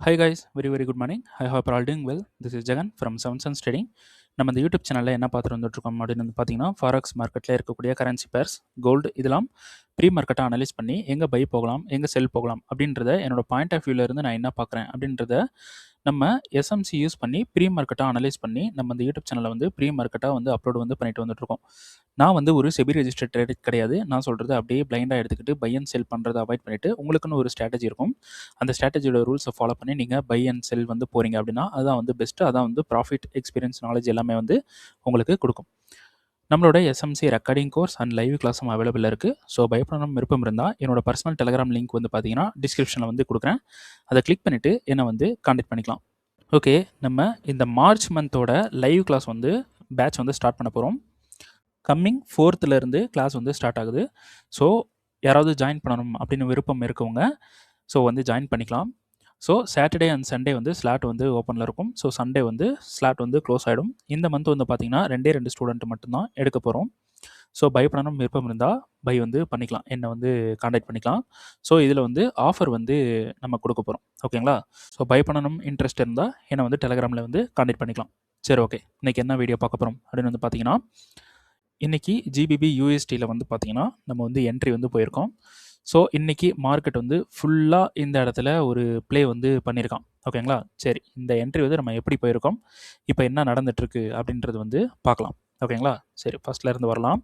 Hi guys, very good morning. I hope you're all doing well. This is Jagan from Seven Suns Trading. நம்ம இந்த YouTube சேனலில் என்ன பார்த்துட்டு வந்துட்டுருக்கோம் அப்படின்னு வந்து பார்த்தீங்கன்னா ஃபாரெக்ஸ் மார்க்கெட்டில் இருக்கக்கூடிய கரன்சி பேர்ஸ் கோல்டு இதெல்லாம் ப்ரீ மார்க்கெட்டை அனலைஸ் பண்ணி எங்கே பை போகலாம் எங்கே செல் போகலாம் அப்படின்றத என்னோட பாயிண்ட் ஆஃப் வியூலேருந்து நான் என்ன பார்க்குறேன் அப்படின்றத நம்ம எஸ்எம்சி யூஸ் பண்ணி ப்ரீ மார்க்கெட்டாக அனலைஸ் பண்ணி நம்ம இந்த யூடியூப் சேனலில் வந்து ப்ரீ மார்க்கெட்டாக வந்து அப்லோட் வந்து பண்ணிட்டு வந்துட்டுருக்கோம். நான் வந்து ஒரு செபி ரெஜிஸ்டர்ட் ட்ரேடர் கிடையாது. நான் சொல்கிறது அப்படியே பிளைண்டாக எடுத்துக்கிட்டு பை அண்ட் செல் பண்ணுறதை அவாய்ட் பண்ணிவிட்டு உங்களுக்குன்னு ஒரு ஸ்ட்ராட்டஜி இருக்கும். அந்த ஸ்ட்ராட்டஜியோட ரூல்ஸை ஃபாலோ பண்ணி நீங்கள் பை அண்ட் செல் வந்து போகிறீங்க அப்படின்னா அதான் வந்து பெஸ்ட்டு. அதான் வந்து ப்ராஃபிட் எக்ஸ்பீரியன்ஸ் நாலேஜ் எல்லாமே வந்து உங்களுக்கு கொடுக்கும். நம்மளோட SMC recording course and live கிளாஸும் அவைலபிள் இருக்குது. ஸோ பயப்படணும் விருப்பம் இருந்தால் என்னோட பர்சனல் டெலிகிராம் லிங்க் வந்து பார்த்தீங்கன்னா டிஸ்கிரிப்ஷனில் வந்து கொடுக்குறேன். அதை கிளிக் பண்ணிவிட்டு என்னை வந்து கான்டாக்ட் பண்ணிக்கலாம். ஓகே, நம்ம இந்த மார்ச் மந்தோட லைவ் கிளாஸ் வந்து பேட்ச் வந்து ஸ்டார்ட் பண்ண போகிறோம். கம்மிங் 4th கிளாஸ் வந்து ஸ்டார்ட் ஆகுது. ஸோ யாராவது ஜாயின் பண்ணணும் அப்படின்னு விருப்பம் இருக்கவங்க ஸோ வந்து ஜாயின் பண்ணிக்கலாம். ஸோ சாட்டர்டே அண்ட் சண்டே வந்து ஸ்லாட் வந்து ஓப்பனில் இருக்கும். ஸோ சண்டே வந்து ஸ்லாட் வந்து க்ளோஸ் ஆகிடும். இந்த மந்த் வந்து பார்த்திங்கன்னா 2 ஸ்டூடெண்ட் மட்டும்தான் எடுக்க போகிறோம். ஸோ பை பண்ணணும் விருப்பம் இருந்தால் பை வந்து பண்ணிக்கலாம், என்னை வந்து காண்டாக்ட் பண்ணிக்கலாம். ஸோ இதில் வந்து ஆஃபர் வந்து நம்ம கொடுக்க போகிறோம். ஓகேங்களா? ஸோ பை பண்ணணும் இன்ட்ரெஸ்ட் இருந்தால் என்னை வந்து டெலிகிராமில் வந்து காண்டாக்ட் பண்ணிக்கலாம். சரி, ஓகே. இன்றைக்கி என்ன வீடியோ பார்க்க போகிறோம் அப்படின்னு வந்து பார்த்தீங்கன்னா, இன்றைக்கி ஜிபிபி யூஎஸ்டியில் வந்து பார்த்திங்கன்னா நம்ம வந்து என்ட்ரி வந்து போயிருக்கோம். ஸோ இன்றைக்கி மார்க்கெட் வந்து ஃபுல்லாக இந்த இடத்துல ஒரு ப்ளே வந்து பண்ணியிருக்கான். ஓகேங்களா? சரி, இந்த என்ட்ரி வந்து நம்ம எப்படி போயிருக்கோம், இப்போ என்ன நடந்துகிட்ருக்கு அப்படின்றது வந்து பார்க்கலாம். ஓகேங்களா? சரி, ஃபஸ்ட்லேருந்து வரலாம்.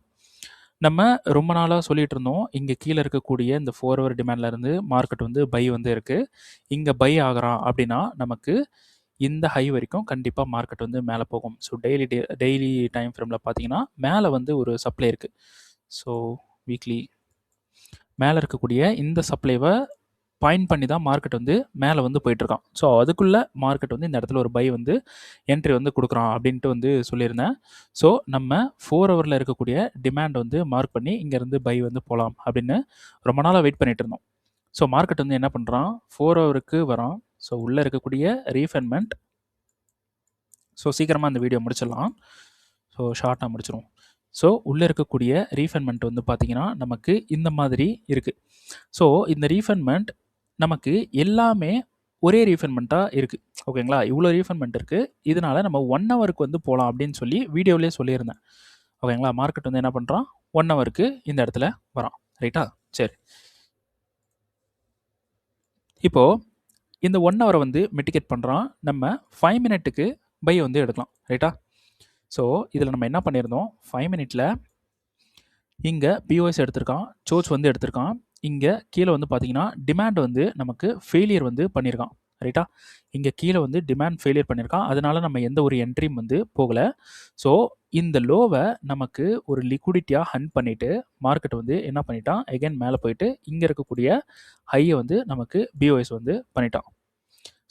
நம்ம ரொம்ப நாளாக சொல்லிகிட்டு இருந்தோம், இங்கே கீழே இருக்கக்கூடிய இந்த 4 ஹவர் டிமாண்ட்லேருந்து மார்க்கெட் வந்து பை வந்து இருக்குது. இங்கே பை ஆகிறான் அப்படின்னா நமக்கு இந்த ஹை வரைக்கும் கண்டிப்பாக மார்க்கெட் வந்து மேலே போகும். ஸோ டெய்லி டைம் ஃப்ரேமில் பார்த்தீங்கன்னா மேலே வந்து ஒரு சப்ளை இருக்குது. ஸோ வீக்லி மேலே இருக்கக்கூடிய இந்த சப்ளைவை பாயிண்ட் பண்ணி தான் மார்க்கெட் வந்து மேலே வந்து போயிட்டுருக்கான். ஸோ அதுக்குள்ளே மார்க்கெட் வந்து இந்த இடத்துல ஒரு பை வந்து என்ட்ரி வந்து கொடுக்குறான் அப்படின்ட்டு வந்து சொல்லியிருந்தேன். ஸோ நம்ம 4 ஹவரில் இருக்கக்கூடிய டிமாண்ட் வந்து மார்க் பண்ணி இங்கேருந்து பை வந்து போகலாம் அப்படின்னு ரொம்ப நாளாக வெயிட் பண்ணிகிட்டு இருந்தோம். ஸோ மார்க்கெட் வந்து என்ன பண்ணுறான், 4 ஹவருக்கு வரான். ஸோ உள்ளே இருக்கக்கூடிய ரீஃபைன்மெண்ட். ஸோ சீக்கிரமாக அந்த வீடியோ முடிச்சிடலாம். ஸோ ஷார்ட்டாக முடிச்சிடும். ஸோ உள்ளே இருக்கக்கூடிய ரீஃபைன்மெண்ட் வந்து பார்த்திங்கன்னா நமக்கு இந்த மாதிரி இருக்குது. ஸோ இந்த ரீஃபைன்மெண்ட் நமக்கு எல்லாமே ஒரே ரீஃபைன்மெண்ட்டாக இருக்குது. ஓகேங்களா? இவ்வளோ ரீஃபைன்மெண்ட் இருக்குது. இதனால் நம்ம 1 ஹவருக்கு வந்து போகலாம் அப்படின்னு சொல்லி வீடியோவிலே சொல்லியிருந்தேன். ஓகேங்களா? மார்க்கெட் வந்து என்ன பண்ணுறான், 1 ஹவருக்கு இந்த இடத்துல வரான். ரைட்டா? சரி, இப்போது இந்த 1 ஹவரை வந்து மிட்டிகேட் பண்ணுறான். நம்ம 5 மினிட்டுக்கு பை வந்து எடுக்கலாம். ரைட்டா? ஸோ இதில் நம்ம என்ன பண்ணியிருந்தோம், 5 மினிட்டில் இங்கே பிஓஎஸ் எடுத்திருக்கான், சோச் வந்து எடுத்திருக்கான். இங்கே கீழே வந்து பார்த்தீங்கன்னா டிமாண்ட் வந்து நமக்கு ஃபெயிலியர் வந்து பண்ணியிருக்கான். ரைட்டா? இங்கே கீழே வந்து டிமாண்ட் ஃபெயிலியர் பண்ணியிருக்கான். அதனால நம்ம எந்த ஒரு என்ட்ரியும் வந்து போகலை. ஸோ இந்த லோவை நமக்கு ஒரு லிக்விடிட்டியாக ஹண்ட் பண்ணிவிட்டு மார்க்கெட் வந்து என்ன பண்ணிட்டான், எகைன் மேலே போயிட்டு இங்கே இருக்கக்கூடிய ஹையை வந்து நமக்கு பிஓஎஸ் வந்து பண்ணிட்டான்.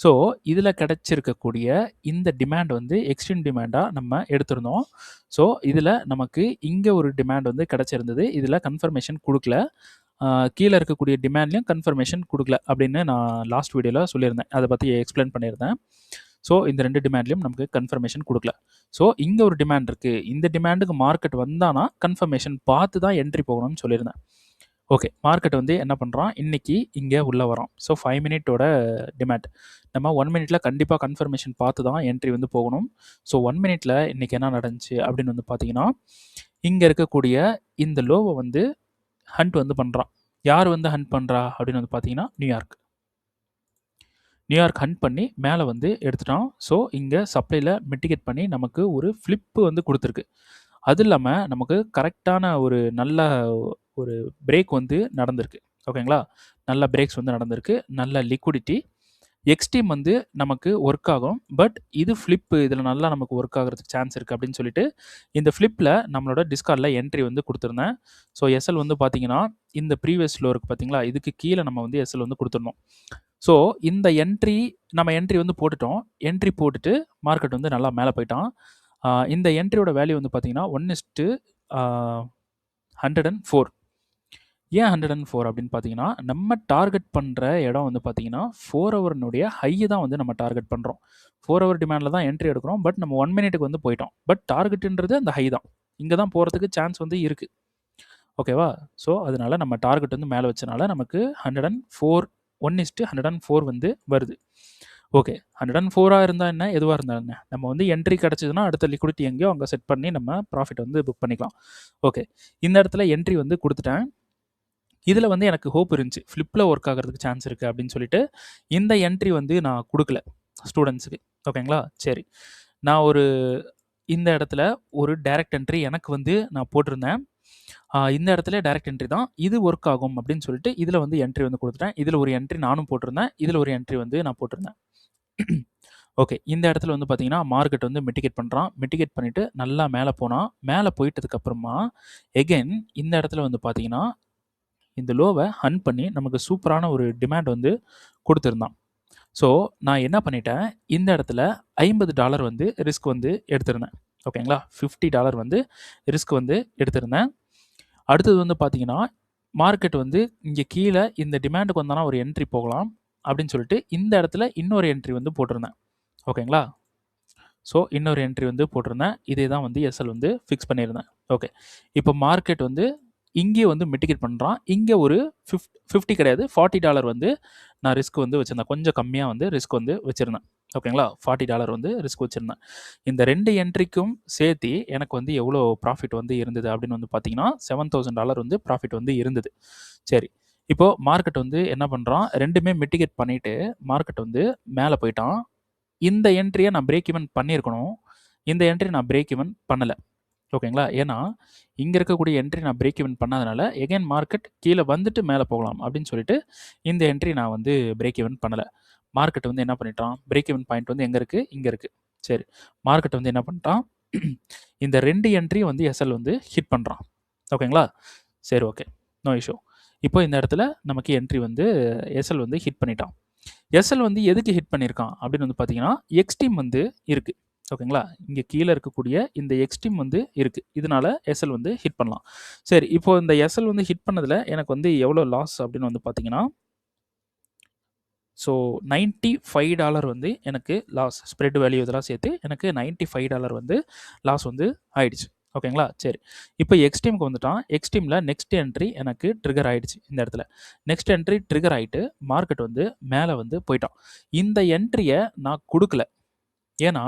ஸோ இதில் கிடச்சிருக்கக்கூடிய இந்த டிமாண்ட் வந்து எக்ஸ்ட்ரீம் டிமாண்டாக நம்ம எடுத்திருந்தோம். ஸோ இதில் நமக்கு இங்கே ஒரு டிமாண்ட் வந்து கிடச்சிருந்தது. இதில் கன்ஃபர்மேஷன் கொடுக்கல. கீழே இருக்கக்கூடிய டிமாண்ட்லேயும் கன்ஃபர்மேஷன் கொடுக்கல அப்படின்னு நான் லாஸ்ட் வீடியோவில் சொல்லியிருந்தேன். அதை பற்றி எக்ஸ்பிளைன் பண்ணியிருந்தேன். ஸோ இந்த 2 டிமாண்ட்லேயும் நமக்கு கன்ஃபர்மேஷன் கொடுக்கல. ஸோ இங்கே ஒரு டிமாண்ட் இருக்குது. இந்த டிமாண்டுக்கு மார்க்கெட் வந்தானா கன்ஃபர்மேஷன் பார்த்து தான் என்ட்ரி போகணும்னு சொல்லியிருந்தேன். ஓகே, மார்க்கெட் வந்து என்ன பண்ணுறான், இன்றைக்கி இங்கே உள்ளே வரோம். ஸோ 5 மினிட்டோட டிமாண்ட் நம்ம 1 மினிட்டில் கண்டிப்பாக கன்ஃபர்மேஷன் பார்த்து தான் என்ட்ரி வந்து போகணும். ஸோ 1 மினிட்டில் இன்றைக்கி என்ன நடந்துச்சு அப்படின்னு வந்து பார்த்தீங்கன்னா, இங்கே இருக்கக்கூடிய இந்த லோவை வந்து ஹண்ட் வந்து பண்ணுறான். யார் வந்து ஹண்ட் பண்ணுறா அப்படின்னு வந்து பார்த்தீங்கன்னா நியூயார்க் ஹண்ட் பண்ணி மேலே வந்து எடுத்துட்டான். ஸோ இங்கே சப்ளையில் மிட்டிகேட் பண்ணி நமக்கு ஒரு ஃப்ளிப்பு வந்து கொடுத்துருக்கு. அது இல்லாமல் நமக்கு கரெக்டான ஒரு நல்ல ஒரு பிரேக் வந்து நடந்திருக்கு. ஓகேங்களா? நல்ல பிரேக்ஸ் வந்து நடந்திருக்கு. நல்ல லிக்விடிட்டி எக்ஸ்ட்ரீம் வந்து நமக்கு ஒர்க் ஆகும். பட் இது ஃப்ளிப்பு, இதில் நல்லா நமக்கு ஒர்க் ஆகிறதுக்கு சான்ஸ் இருக்குது அப்படின்னு சொல்லிட்டு இந்த ஃப்ளிப்பில் நம்மளோட டிஸ்கார்டில் என்ட்ரி வந்து கொடுத்துருந்தேன். ஸோ எஸ்எல் வந்து பார்த்தீங்கன்னா இந்த ப்ரீவியஸ் லோ இருக்குது பார்த்தீங்களா, இதுக்கு கீழே நம்ம வந்து எஸ்எல் வந்து கொடுத்துருந்தோம். ஸோ இந்த நம்ம என்ட்ரி வந்து போட்டுட்டோம். என்ட்ரி போட்டுட்டு மார்க்கெட் வந்து நல்லா மேலே போயிட்டான். இந்த என்ட்ரியோட வேல்யூ வந்து பார்த்தீங்கன்னா 1:104. ஏன் 104 அப்படின்னு பார்த்தீங்கன்னா, நம்ம டார்கெட் பண்ணுற இடம் வந்து பார்த்தீங்கன்னா 4 ஹவர்னுடைய ஹையை தான் வந்து நம்ம டார்கெட் பண்ணுறோம். 4 ஹவர் டிமாண்டில் தான் என்ட்ரி எடுக்கிறோம். பட் நம்ம 1 மினிட்டுக்கு வந்து போயிட்டோம். பட் டார்கெட்டுன்றது அந்த ஹை தான். இங்கே தான் போகிறதுக்கு சான்ஸ் வந்து இருக்குது. ஓகேவா? ஸோ அதனால நம்ம டார்கெட் வந்து மேலே வச்சனால நமக்கு 104 வந்து வருது. ஓகே. 104 இருந்தா என்ன? எதுவா இருந்தா என்ன? நம்ம வந்து என்ட்ரி கிடைச்சதுன்னா, அடுத்த லிக்விடிட்டி எங்கேயோ அங்க செட் பண்ணி நம்ம ப்ராஃபிட் வந்து புக் பண்ணிக்கலாம். ஓகே. இந்த இடத்துல என்ட்ரி வந்து குடுத்துட்டேன். இதுல வந்து எனக்கு ஹோப் இருந்துச்சு. ஃப்ளிப்ல ஒர்க் ஆகுறதுக்கு சான்ஸ் இருக்கு அப்படின்னு சொல்லிட்டு, இந்த என்ட்ரி வந்து நான் குடுக்கல ஸ்டூடண்ட்ஸ்க்கு. ஓகேங்களா? சரி. நான் இந்த இடத்துல ஒரு டைரக்ட் என்ட்ரி எனக்கு வந்து நான் போட்டிருந்தேன். இந்த இடத்துல டைரக்ட் என்ட்ரி தான். இது ஒர்க் ஆகும் அப்படின்னு சொல்லிட்டு, இதுல வந்து என்ட்ரி வந்து குடுத்துட்டேன். இதுல ஒரு என்ட்ரி நானும் போட்டிருந்தேன். இதுல ஒரு என்ட்ரி வந்து நான் போட்டிருந்தேன். ஓகே. இந்த இடத்துல வந்து பார்த்தீங்கன்னா, மார்க்கெட் வந்து மிட்டிகேட் பண்றான். மிட்டிகேட் பண்ணிட்டு நல்லா மேல போனான். மேல போயிட்டதுக்கு அப்புறமா, எகைன் இந்த இடத்துல வந்து பார்த்தீங்கன்னா, இந்த லோவ ஹண்ட் பண்ணி நமக்கு சூப்பரான ஒரு டிமாண்ட் வந்து குடுத்திருந்தான். ஸோ, நான் என்ன பண்ணிட்டேன், இந்த இடத்துல $50 வந்து ரிஸ்க் வந்து எடுத்திருந்தேன். ஓகேங்களா? $50 வந்து ரிஸ்க் வந்து எடுத்திருந்தேன். அடுத்தது வந்து பார்த்தீங்கன்னா, மார்க்கெட் வந்து இங்க கீழ இந்த டிமாண்டுக்கு வந்தானா ஒரு என்ட்ரி போகலாம் அப்படின்னு சொல்லிட்டு, இந்த இடத்துல இன்னொரு என்ட்ரி வந்து போட்டிருந்தேன். ஓகேங்களா? ஸோ, இன்னொரு என்ட்ரி வந்து போட்டிருந்தேன். இதே தான் வந்து எஸ்எல் வந்து ஃபிக்ஸ் பண்ணியிருந்தேன். ஓகே. இப்போ மார்க்கெட் வந்து இங்கே வந்து மிட்டிகேட் பண்றான். இங்க ஒரு 50 கிடையாது, $40 வந்து நான் ரிஸ்க் வந்து வச்சிருந்தேன். கொஞ்சம் கம்மியா வந்து ரிஸ்க் வந்து வச்சிருந்தேன். ஓகேங்களா? $40 வந்து ரிஸ்க் வச்சிருந்தேன். இந்த 2 என்ட்ரிக்கும் சேர்த்தி எனக்கு வந்து எவ்வளோ ப்ராஃபிட் வந்து இருந்தது அப்படின்னு வந்து பார்த்தீங்கன்னா, $7,000 வந்து ப்ராஃபிட் வந்து இருந்தது. சரி. இப்போ மார்க்கெட் வந்து என்ன பண்றான், 2மே மிட்டிகேட் பண்ணிட்டு மார்க்கெட் வந்து மேல போயிட்டான். இந்த என்ட்ரிய நான் பிரேக் ஈவன் பண்ணியிருக்கணும். இந்த என்ட்ரி நான் பிரேக் ஈவன் பண்ணல. ஓகேங்களா? ஏன்னா, இங்க இருக்கக்கூடிய என்ட்ரி நான் பிரேக் ஈவன் பண்ணாதனால, எகைன் மார்க்கெட் கீழ வந்துட்டு மேல போகலாம் அப்படின்னு சொல்லிட்டு, இந்த என்ட்ரி நான் வந்து பிரேக் ஈவன் பண்ணல. மார்க்கெட் வந்து என்ன பண்ணிட்டான், பிரேக் ஈவன் பாயிண்ட் வந்து எங்க இருக்கு? இங்க இருக்கு. சரி. மார்க்கெட் வந்து என்ன பண்ணிட்டான், இந்த 2 என்ட்ரியும் வந்து எஸ்எல் வந்து ஹிட் பண்றான். ஓகேங்களா? சரி, ஓகே. No issue. இப்போ இந்த இடத்துல நமக்கு என்ட்ரி வந்து எஸ்எல் வந்து ஹிட் பண்ணிட்டான். எஸ்எல் வந்து எதுக்கு ஹிட் பண்ணியிருக்கான் அப்படின்னு வந்து பார்த்தீங்கன்னா, எக்ஸ்ட்ரீம் வந்து இருக்கு. ஓகேங்களா? இங்க கீழ இருக்கக்கூடிய இந்த எக்ஸ்ட்ரீம் வந்து இருக்கு. இதனால எஸ்எல் வந்து ஹிட் பண்ணலாம். சரி, இப்போ இந்த எஸ்எல் வந்து ஹிட் பண்ணதுல எனக்கு வந்து எவ்வளோ லாஸ் அப்படின்னு வந்து பார்த்தீங்கன்னா, ஸோ $95 வந்து எனக்கு லாஸ். ஸ்ப்ரெட் வேல்யூ இதெல்லாம் சேர்த்து எனக்கு $95 வந்து லாஸ் வந்து ஆயிடுச்சு. ஓகேங்களா? சரி. இப்போ எக்ஸ்ட்ரீம்க்கு வந்துட்டான். எக்ஸ்ட்ரீம்ல நெக்ஸ்ட் என்ட்ரி எனக்கு ட்ரிகர் ஆயிடுச்சு இந்த இடத்துல. நெக்ஸ்ட் என்ட்ரி ட்ரிகர் ஆயிட்டு மார்க்கெட் வந்து மேல வந்து போயிட்டான். இந்த என்ட்ரிய நான் குடுக்கல. ஏன்னா,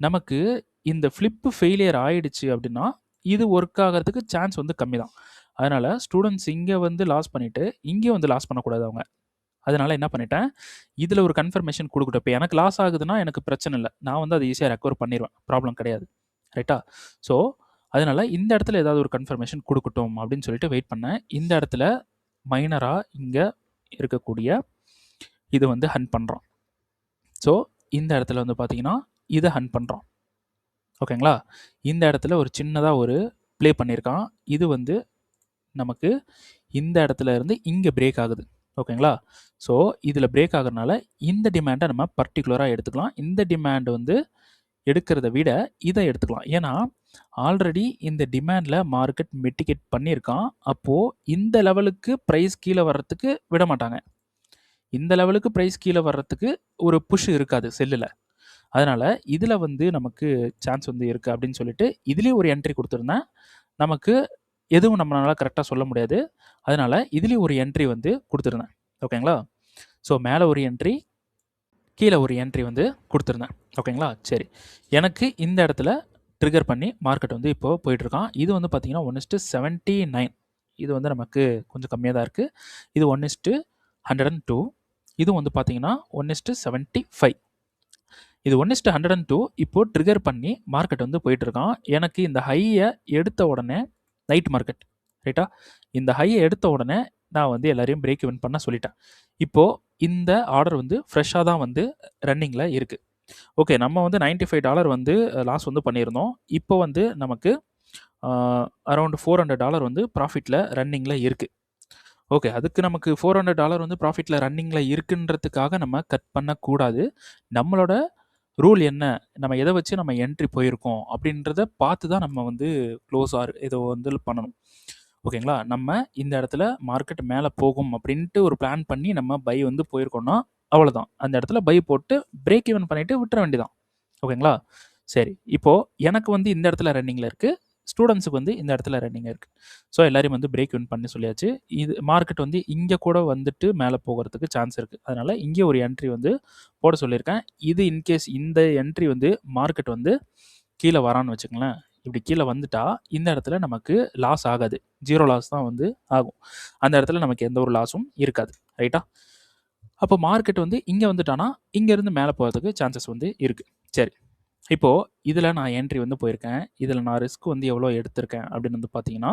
நமக்கு இந்த ஃபிளிப் ஃபெயிலியர் ஆயிடுச்சு அப்படின்னா, இது ஒர்க் ஆகறதுக்கு சான்ஸ் வந்து கம்மி தான். அதனால ஸ்டூடண்ட்ஸ் இங்க வந்து லாஸ் பண்ணிட்டு, இங்க வந்து லாஸ் பண்ணக்கூடாது அவங்க. அதனால என்ன பண்ணிட்டேன், இதுல ஒரு கன்ஃபர்மேஷன் குடுக்கட்டும். இப்ப எனக்கு லாஸ் ஆகுதுன்னா எனக்கு பிரச்சனை இல்ல. நான் வந்து அத ஈஸியா ரெக்கவர் பண்ணிருவேன். ப்ராப்ளம் கிடையாது. ரைட்டா? ஸோ, அதனால இந்த இடத்துல ஏதாவது ஒரு கன்ஃபர்மேஷன் குடுக்கட்டும் அப்படின்னு சொல்லிட்டு வெயிட் பண்ணேன். இந்த இடத்துல மைனரா இங்க இருக்கக்கூடிய இது வந்து ஹண்ட் பண்றான். ஸோ, இந்த இடத்துல வந்து பார்த்தீங்கன்னா, இத ஹண்ட் பண்றான். ஓகேங்களா? இந்த இடத்துல ஒரு சின்னதா ஒரு ப்ளே பண்ணியிருக்கான். இது வந்து நமக்கு இந்த இடத்துல இருந்து இங்க பிரேக் ஆகுது. ஓகேங்களா? ஸோ, இதுல பிரேக் ஆகுறனால இந்த டிமாண்ட நம்ம பர்ட்டிகுலரா எடுத்துக்கலாம். இந்த டிமாண்ட் வந்து எடுக்கிறத விட இத எடுத்துக்கலாம். ஏன்னா, ஆல்ரெடி இந்த டிமாண்ட்ல மார்க்கெட் மிட்டிகேட் பண்ணியிருக்கான். அப்போ இந்த லெவலுக்கு பிரைஸ் கீழ வர்றதுக்கு விட மாட்டாங்க. இந்த லெவலுக்கு பிரைஸ் கீழ வர்றதுக்கு ஒரு புஷ் இருக்காது செல்லுல. அதனால இதுல வந்து நமக்கு சான்ஸ் வந்து இருக்கு அப்படின்னு சொல்லிட்டு, இதுலயும் ஒரு என்ட்ரி குடுத்திருந்தேன். நமக்கு எதுவும் நம்மளால கரெக்ட்டா சொல்ல முடியாது. அதனால இதுலயும் ஒரு என்ட்ரி வந்து குடுத்திருந்தேன். ஓகேங்களா? ஸோ மேல ஒரு என்ட்ரி, கீழ ஒரு என்ட்ரி வந்து குடுத்திருந்தேன். ஓகேங்களா? சரி. எனக்கு இந்த இடத்துல ட்ரிகர் பண்ணி மார்க்கெட் வந்து இப்போ போயிட்டுருக்கான். இது வந்து பார்த்தீங்கன்னா 1:79. இது வந்து நமக்கு கொஞ்சம் கம்மியா தான் இருக்கு. இது 1:102. இதுவும் வந்து பார்த்தீங்கன்னா 1:75. இது 1:102 இப்போ ட்ரிகர் பண்ணி மார்க்கெட் வந்து போயிட்டுருக்கான். எனக்கு இந்த ஹைய எடுத்த உடனே நைட் மார்க்கெட் ரைட்டா? இந்த ஹைய எடுத்த உடனே நான் வந்து எல்லாரையும் பிரேக் ஈவன் பண்ண சொல்லிட்டேன். இப்போ இந்த ஆர்டர் வந்து ஃப்ரெஷ்ஷா தான் வந்து ரன்னிங்ல இருக்கு. ஓகே. நம்ம வந்து $95 வந்து லாஸ் வந்து பண்ணியிருந்தோம். இப்போ வந்து நமக்கு அ அரவுண்ட் $400 வந்து ப்ராஃபிட்ல ரன்னிங்ல இருக்கு. ஓகே. அதுக்கு நமக்கு $400 வந்து ப்ராஃபிட்ல ரன்னிங்ல இருக்குன்றதுக்காக நம்ம கட் பண்ணக்கூடாது. நம்மளோட ரூல் என்ன? நம்ம எத வச்சு நம்ம என்ட்ரி போயிருக்கோம் அப்படின்றத பார்த்து தான் நம்ம வந்து க்ளோஸ் ஆர் ஏதோ வந்து பண்ணணும். ஓகேங்களா? நம்ம இந்த இடத்துல மார்க்கெட் மேல போகும் அப்படின்ட்டு ஒரு பிளான் பண்ணி நம்ம பை வந்து போயிருக்கோம்னா, அவ்வளோதான். அந்த இடத்துல பை போட்டு பிரேக் ஈவன் பண்ணிட்டு விட்டுற வேண்டியதான். ஓகேங்களா? சரி. இப்போ எனக்கு வந்து இந்த இடத்துல ரன்னிங்ல இருக்கு. ஸ்டூடெண்ட்ஸுக்கு வந்து இந்த இடத்துல ரன்னிங் இருக்குது. ஸோ எல்லாரையும் வந்து பிரேக் இவன் பண்ணி சொல்லியாச்சு. இது மார்க்கெட் வந்து இங்கே கூட வந்துட்டு மேலே போகிறதுக்கு சான்ஸ் இருக்குது. அதனால் இங்கே ஒரு என்ட்ரி வந்து போட சொல்லியிருக்கேன். இது இன்கேஸ் இந்த என்ட்ரி வந்து மார்க்கெட் வந்து கீழே வரான்னு வச்சுக்கங்களேன், இப்படி கீழே வந்துட்டா இந்த இடத்துல நமக்கு லாஸ் ஆகாது, 0 லாஸ் தான் வந்து ஆகும். அந்த இடத்துல நமக்கு எந்த ஒரு லாஸும் இருக்காது. ரைட்டா? அப்போ மார்க்கெட் வந்து இங்கே வந்துட்டானா இங்கேருந்து மேலே போகிறதுக்கு சான்சஸ் வந்து இருக்குது. சரி, இப்போது இதில் நான் என்ட்ரி வந்து போயிருக்கேன். இதில் நான் ரிஸ்க் வந்து எவ்வளோ எடுத்திருக்கேன் அப்படின்னு வந்து பார்த்தீங்கன்னா,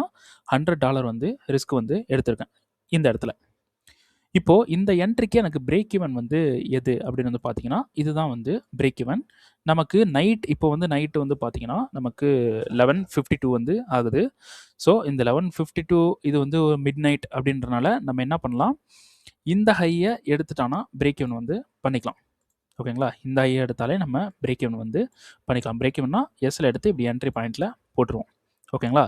$100 வந்து ரிஸ்க் வந்து எடுத்திருக்கேன் இந்த இடத்துல. இப்போது இந்த என்ட்ரிக்கு எனக்கு பிரேக் ஈவன் வந்து எது அப்படின்னு வந்து பார்த்தீங்கன்னா, இதுதான் வந்து பிரேக் ஈவன். நமக்கு இப்போ வந்து நைட்டு வந்து பார்த்தீங்கன்னா, நமக்கு 11:52 வந்து ஆகுது. ஸோ இந்த 11:52 இது வந்து ஒரு மிட் நைட் அப்படின்றனால நம்ம என்ன பண்ணலாம், இந்த ஹையை எடுத்துட்டானா பிரேக் ஈவன் வந்து பண்ணிக்கலாம். ஓகேங்களா? இந்த ஹையை எடுத்தாலே நம்ம பிரேக் ஈவன் வந்து பண்ணிக்கலாம். பிரேக் ஈவன்னா எஸ்ல எடுத்து இப்படி என்ட்ரி பாயிண்டில் போட்டுருவோம். ஓகேங்களா?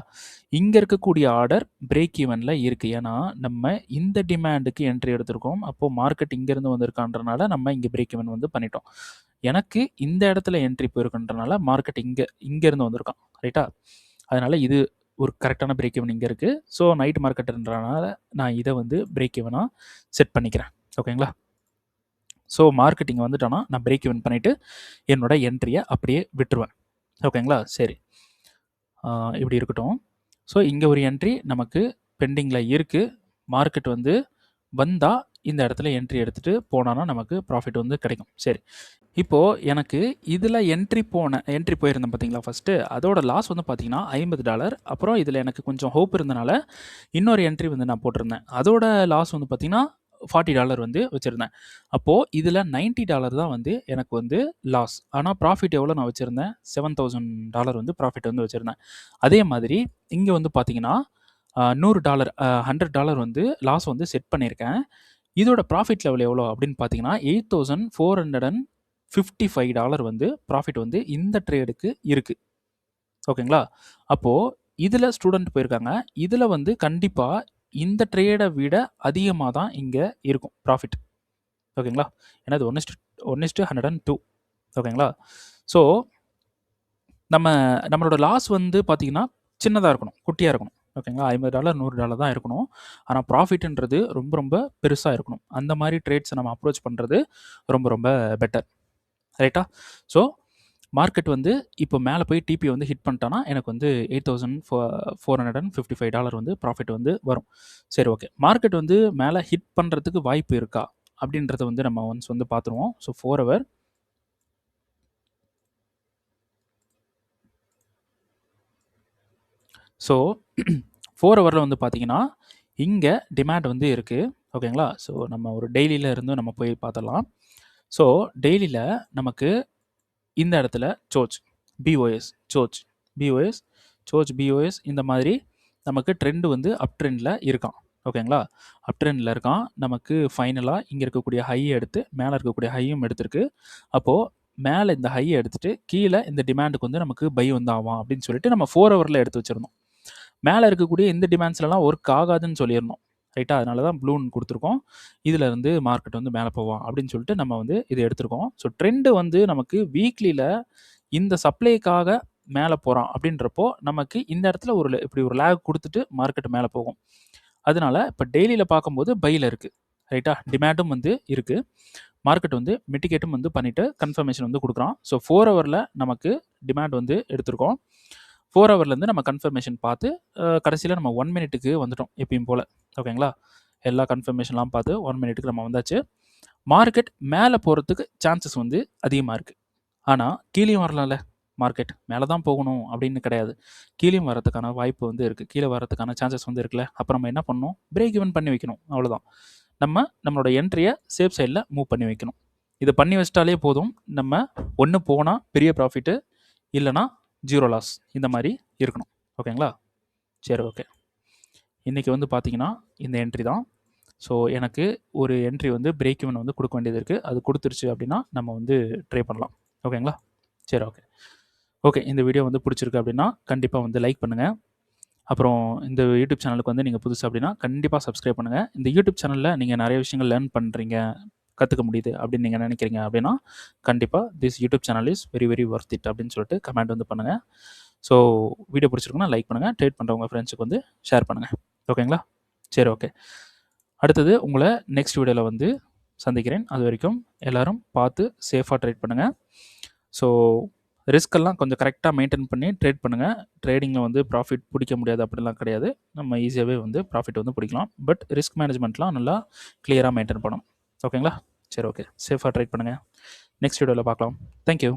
இங்கே இருக்கக்கூடிய ஆர்டர் பிரேக் ஈவனில் இருக்குது. ஏன்னா நம்ம இந்த டிமாண்டுக்கு என்ட்ரி எடுத்திருக்கோம். அப்போது மார்க்கெட் இங்கேருந்து வந்திருக்கான்றனால நம்ம இங்கே பிரேக் ஈவன் வந்து பண்ணிட்டோம். எனக்கு இந்த இடத்துல என்ட்ரி போயிருக்குன்றனால மார்க்கெட் இங்கேருந்து வந்திருக்கான். ரைட்டா? அதனால் இது ஒரு கரெக்டான பிரேக் ஈவன் இங்கே இருக்குது. ஸோ நைட் மார்க்கெட்டுன்றனால நான் இதை வந்து பிரேக் ஈவனாக செட் பண்ணிக்கிறேன். ஓகேங்களா? ஸோ மார்க்கெட்டிங் வந்துட்டானா நான் பிரேக் ஈவன் பண்ணிவிட்டு என்னோட என்ட்ரியை அப்படியே விட்டுருவேன். ஓகேங்களா? சரி, இப்படி இருக்கட்டும். ஸோ இங்கே ஒரு என்ட்ரி நமக்கு பெண்டிங்கில் இருக்குது. மார்க்கெட் வந்து வந்தால் இந்த இடத்துல என்ட்ரி எடுத்துகிட்டு போனான்னா நமக்கு ப்ராஃபிட் வந்து கிடைக்கும். சரி, இப்போது எனக்கு இதில் என்ட்ரி போயிருந்தேன் பார்த்தீங்களா ஃபஸ்ட்டு, அதோட லாஸ் வந்து பார்த்தீங்கன்னா $50. அப்புறம் இதில் எனக்கு கொஞ்சம் ஹோப் இருந்தனால இன்னொரு என்ட்ரி வந்து நான் போட்டிருந்தேன். அதோட லாஸ் வந்து பார்த்தீங்கன்னா $40 வந்து வச்சுருந்தேன். அப்போது இதில் $90 தான் வந்து எனக்கு வந்து லாஸ். ஆனால் ப்ராஃபிட் எவ்வளோ நான் வச்சுருந்தேன், $7,000 வந்து ப்ராஃபிட் வந்து வச்சுருந்தேன். அதே மாதிரி இங்கே வந்து பார்த்தீங்கன்னா $100 $100 வந்து லாஸ் வந்து செட் பண்ணியிருக்கேன். இதோட ப்ராஃபிட் லெவல் எவ்வளோ அப்படின்னு பார்த்தீங்கன்னா $8,455 வந்து ப்ராஃபிட் வந்து இந்த ட்ரேடுக்கு இருக்குது. ஓகேங்களா? அப்போது இதில் ஸ்டூடெண்ட் போயிருக்காங்க. இதில் வந்து கண்டிப்பாக இந்த ட்ரேடை விட அதிகமாக தான் இங்கே இருக்கும் ப்ராஃபிட். ஓகேங்களா? ஏன்னா இது 1:102. ஓகேங்களா? ஸோ நம்மளோட லாஸ் வந்து பார்த்திங்கன்னா சின்னதாக இருக்கணும், குட்டியாக இருக்கணும். ஓகேங்களா? $50 $100 தான் இருக்கணும். ஆனால் ப்ராஃபிட்ன்றது ரொம்ப ரொம்ப பெருசாக இருக்கணும். அந்த மாதிரி ட்ரேட்ஸை நம்ம அப்ரோச் பண்ணுறது ரொம்ப ரொம்ப பெட்டர். ரைட்டா? ஸோ மார்க்கெட் வந்து இப்போ மேலே போய் டிபி வந்து ஹிட் பண்ணிட்டானா எனக்கு வந்து $8,455 வந்து ப்ராஃபிட் வந்து வரும். சரி, ஓகே. மார்க்கெட் வந்து மேலே ஹிட் பண்ணுறதுக்கு வாய்ப்பு இருக்கா அப்படின்றத வந்து நம்ம ஒன்ஸ் வந்து பார்த்துருவோம். ஸோ 4 ஹவர் ஸோ 4 ஹவரில் வந்து பார்த்தீங்கன்னா இங்கே டிமாண்ட் வந்து இருக்குது. ஓகேங்களா? ஸோ நம்ம ஒரு டெய்லியில் இருந்து நம்ம போய் பார்த்துடலாம். ஸோ டெய்லியில் நமக்கு இந்த இடத்துல பிஓஎஸ் இந்த மாதிரி நமக்கு ட்ரெண்டு வந்து அப் ட்ரெண்டில் இருக்கான். ஓகேங்களா? அப் ட்ரெண்டில் இருக்கான். நமக்கு ஃபைனலாக இங்கே இருக்கக்கூடிய ஹையை எடுத்து மேலே இருக்கக்கூடிய ஹையும் எடுத்திருக்கு. அப்போது மேலே இந்த ஹையை எடுத்துகிட்டு கீழே இந்த டிமாண்டுக்கு வந்து நமக்கு பை வந்து ஆகும் அப்படின்னு சொல்லிட்டு நம்ம 4 ஹவரில் எடுத்து வச்சுருந்தோம். மேலே இருக்கக்கூடிய இந்த டிமாண்ட்ஸ்லாம் ஒர்க் ஆகாதுன்னு சொல்லியிருந்தோம். ரைட்டா? அதனால தான் ப்ளூன்னு கொடுத்துருக்கோம். இதில் இருந்து மார்க்கெட் வந்து மேலே போவோம் அப்படின்னு சொல்லிட்டு நம்ம வந்து இது எடுத்திருக்கோம். ஸோ ட்ரெண்டு வந்து நமக்கு வீக்லியில் இந்த சப்ளைக்காக மேலே போகிறான் அப்படின்றப்போ நமக்கு இந்த இடத்துல இப்படி ஒரு லேக் கொடுத்துட்டு மார்க்கெட் மேலே போகும். அதனால இப்போ டெய்லியில் பார்க்கும்போது பையில் இருக்குது. ரைட்டா? டிமாண்டும் வந்து இருக்குது. மார்க்கெட் வந்து மிட்டிகேட்டும் வந்து பண்ணிவிட்டு கன்ஃபர்மேஷன் வந்து கொடுக்குறான். ஸோ 4 ஹவரில் நமக்கு டிமாண்ட் வந்து எடுத்திருக்கோம். 4 ஹவர்லேருந்து நம்ம கன்ஃபர்மேஷன் பார்த்து கடைசியில் நம்ம 1 மினிட்டுக்கு வந்துட்டோம் எப்பயும் போல். ஓகேங்களா? எல்லா கன்ஃபர்மேஷன்லாம் பார்த்து 1 மினிட்டுக்கு நம்ம வந்தாச்சு. மார்க்கெட் மேலே போகிறதுக்கு சான்சஸ் வந்து அதிகமாக இருக்குது. ஆனால் கீழேயும் வரலாம்ல, மார்க்கெட் மேலே தான் போகணும் அப்படின்னு கிடையாது. கீழேயும் வரதுக்கான வாய்ப்பு வந்து இருக்குது. கீழே வரதுக்கான சான்சஸ் வந்து இருக்குல்ல. அப்போ நம்ம என்ன பண்ணணும், பிரேக் ஈவன் பண்ணி வைக்கணும். அவ்வளோதான். நம்மளோட என்ட்ரியை சேஃப் சைடில் மூவ் பண்ணி வைக்கணும். இதை பண்ணி வச்சிட்டாலே போதும். நம்ம ஒன்று போனால் பெரிய ப்ராஃபிட்டு, இல்லைனா 0 லாஸ், இந்த மாதிரி இருக்கணும். ஓகேங்களா? சரி, ஓகே. இன்றைக்கி வந்து பார்த்திங்கன்னா இந்த என்ட்ரி தான். ஸோ எனக்கு ஒரு என்ட்ரி வந்து பிரேக் ஈவன் வந்து கொடுக்க வேண்டியது இருக்குது. அது கொடுத்துருச்சு அப்படின்னா நம்ம வந்து ட்ரை பண்ணலாம். ஓகேங்களா? சரி, ஓகே. இந்த வீடியோ வந்து பிடிச்சிருக்கு அப்படின்னா கண்டிப்பாக வந்து லைக் பண்ணுங்கள். அப்புறம் இந்த யூடியூப் சேனலுக்கு வந்து நீங்கள் புதுசு அப்படின்னா கண்டிப்பாக சப்ஸ்கிரைப் பண்ணுங்கள். இந்த யூடியூப் சேனலில் நீங்கள் நிறைய விஷயங்கள் லேர்ன் பண்ணுறீங்க, கற்றுக்க முடியுது அப்படின்னு நீங்கள் நினைக்கிறீங்க அப்படின்னா கண்டிப்பாக this YouTube channel is very very worth it அப்படின்னு சொல்லிட்டு கமெண்ட் வந்து பண்ணுங்கள். ஸோ வீடியோ பிடிச்சிருக்குன்னா லைக் பண்ணுங்கள், ட்ரேட் பண்ணுறவங்க ஃப்ரெண்ட்ஸுக்கு வந்து ஷேர் பண்ணுங்கள். ஓகேங்களா? சரி, ஓகே. அடுத்தது உங்களை நெக்ஸ்ட் வீடியோவில் வந்து சந்திக்கிறேன். அது வரைக்கும் எல்லோரும் பார்த்து சேஃபாக ட்ரேட் பண்ணுங்கள். ஸோ ரிஸ்க்கெல்லாம் கொஞ்சம் கரெக்டாக மெயின்டைன் பண்ணி ட்ரேட் பண்ணுங்கள். ட்ரேடிங்கில் வந்து ப்ராஃபிட் பிடிக்க முடியாது அப்படிலாம் கிடையாது. நம்ம ஈஸியாகவே வந்து ப்ராஃபிட் வந்து பிடிக்கலாம். பட் ரிஸ்க் மேனேஜ்மெண்ட்லாம் நல்லா கிளியராக மெயின்டைன் பண்ணணும். ஓகேங்களா? சரி, ஓகே. சேஃபாக ட்ரேட் பண்ணுங்கள். நெக்ஸ்ட் வீடியோவில் பார்க்கலாம். தேங்க்யூ.